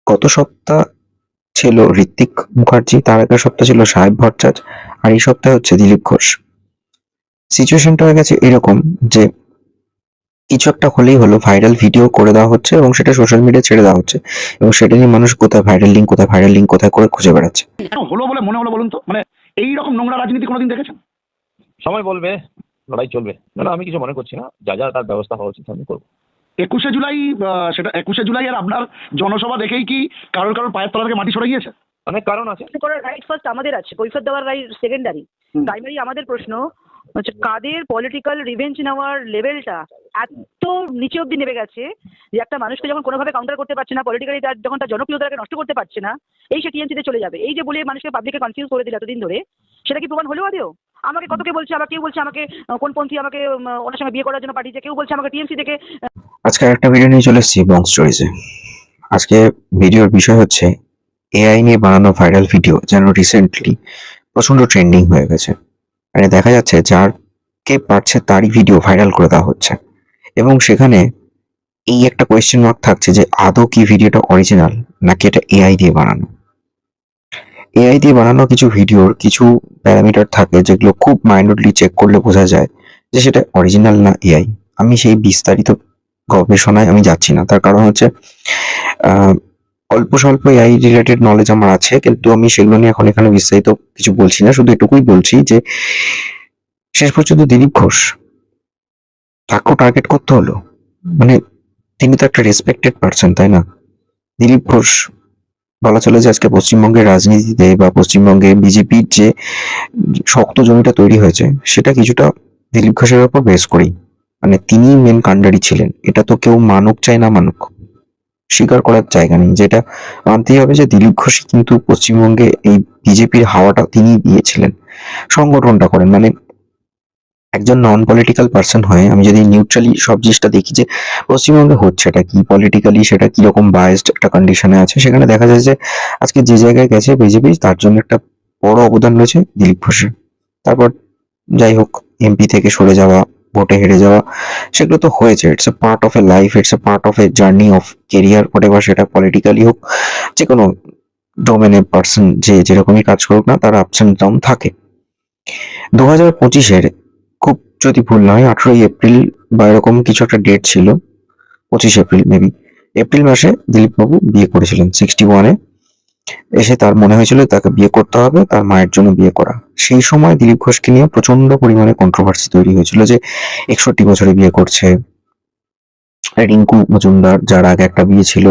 গত সপ্তাহ ছিল ঋত্বিক মুখার্জি, তার আগের সপ্তাহ ছিল সাহেব ভট্টাচার্য, আর এই সপ্তাহে হচ্ছে দিলীপ ঘোষ। সিচুয়েশনটা হয়ে গেছে এরকম যে কিছু একটা হলেই হলো ভাইরাল ভিডিও করে দেওয়া হচ্ছে এবং সেটা সোশ্যাল মিডিয়ায় ছেড়ে দেওয়া হচ্ছে এবং সেটা নিয়ে মানুষ কোথায় ভাইরাল লিঙ্ক কোথায় করে খুঁজে বেড়াচ্ছে। কেন হলো বলে মনে হলো বলুন তো? মানে এইরকম নোংরা রাজনীতি কোনোদিন দেখেছেন? সময় বলবে, লড়াই চলবে। না, আমি কিছু মনে করছি না, যা যা তার ব্যবস্থা হওয়া উচিত আমি করবো। 21শে জুলাই, সেটা 21শে জুলাই আর আপনার জনসভা দেখেই কি কারোর পায়ের তলা থেকে মাটি সরে গিয়েছে? অনেক কারণ আছে। করার রাইট ফার্স্ট আমাদের আছে, কৈফিয়ত দেওয়ার রাইট সেকেন্ডারি। প্রাইমারি আমাদের প্রশ্ন হচ্ছে কাদের পলিটিক্যাল রিভেঞ্জ নেওয়ার লেভেলটা এত নিচে অব্দি নেমে গেছে যে একটা মানুষকে যখন কোনোভাবে কাউন্টার করতে পারছে না, পলিটিক্যালি যখন তার জনপ্রিয়তাকে নষ্ট করতে পারছে না, এই সে টিএমসিতে চলে যাবে। এই যে বলে মানুষকে পাবলিকে কনফিউজ করে দিল এতদিন ধরে, সেটা কি প্রমাণ হলো আদেও? আমাকে কত কে বলছে, আবার কেউ বলছে আমাকে কোন পন্থী আমাকে ওনার সঙ্গে বিয়ে করার জন্য পাঠিয়েছে, কেউ বলছে আমাকে টিএমসি থেকে। আজকে একটা ভিডিও নিয়ে চলে এসেছি বং স্টোরিজে। আজকে ভিডিওর বিষয় হচ্ছে এআই নিয়ে বানানো ভাইরাল ভিডিও যেন রিসেন্টলি প্রচন্ড ট্রেন্ডিং হয়ে গেছে। মানে দেখা যাচ্ছে যার কে পারছে তারই ভিডিও ভাইরাল করে দেওয়া হচ্ছে এবং সেখানে এই একটা কোয়েশ্চেন মার্ক থাকছে যে আদৌ কি ভিডিওটা অরিজিনাল নাকি এটা এআই দিয়ে বানানো। এআই দিয়ে বানানো কিছু ভিডিওর কিছু প্যারামিটার থাকে যেগুলো খুব মাইন্যুটলি চেক করলে বোঝা যায় যে সেটা অরিজিনাল না এআই। আমি সেই বিস্তারিত গবেষণায় আমি যাচ্ছি না, তার কারণ হচ্ছে অল্প স্বল্প এআই রিলেটেড নলেজ আমার আছে, কিন্তু আমি সেগুলো নিয়ে এখন এখানে বিস্তারিত কিছু বলছি না। শুধু এটুকুই বলছি যে শেষ পর্যন্ত দিলীপ ঘোষ তাকেও টার্গেট করতে হলো। মানে তিনি তো একটা রেসপেক্টেড পার্সন, তাই না? দিলীপ ঘোষ বলা চলে যে আজকে পশ্চিমবঙ্গের রাজনীতিতে বা পশ্চিমবঙ্গে বিজেপির যে শক্ত জমিটা তৈরি হয়েছে সেটা কিছুটা দিলীপ ঘোষের উপর বেস করেই। মানে তিনি মেন কাণ্ডারি ছিলেন, এটা তো কেউ মানুক চাই না মানুক, স্বীকার করার জায়গা নেই। যেটা মানতেই হবে যে দিলীপ ঘোষই কিন্তু পশ্চিমবঙ্গে এই বিজেপির হাওয়াটা তিনি দিয়েছিলেন, সংগঠনটা করেন। মানে একজন নন পলিটিক্যাল পার্সন হয়ে আমি যদি নিউট্রালি সব জিনিসটা দেখি যে পশ্চিমবঙ্গে হচ্ছে এটা কি, পলিটিক্যালি সেটা কিরকম বায়াসড একটা কন্ডিশনে আছে, সেখানে দেখা যায় যে আজকে যে জায়গায় গেছে বিজেপি, তার জন্য একটা বড় অবদান রয়েছে দিলীপ ঘোষের। তারপর যাই হোক, এমপি থেকে সরে যাওয়া, ভোটে হেরে যাওয়া, সেগুলো তো হয়েছে। It's a part of A life, it's a part of a journey of carrier, whatever, সেটা পলিটিক্যালি হোক, যে কোনো ডোমেনে পার্সন যে যেরকমই কাজ করুক না, তার আপস এন্ড ডাউন থাকে। 2025-এর খুব যদি ভুল না হয় 18ই এপ্রিল বা এরকম কিছু একটা ডেট ছিল, 25 এপ্রিল মেবি, এপ্রিল মাসে দিলীপ বাবু বিয়ে করেছিলেন 61-এ। এসে তার মনে হয়েছিল তাকে বিয়ে করতে হবে, তার মায়ের জন্য বিয়ে করা। সেই সময় দিলীপ ঘোষকে নিয়ে প্রচন্ড পরিমাণে কন্ট্রোভার্সি তৈরি হয়েছিল যে 61 বছরে বিয়ে করছে। রিঙ্কু মজুমদার, যার আগে একটা বিয়ে ছিল,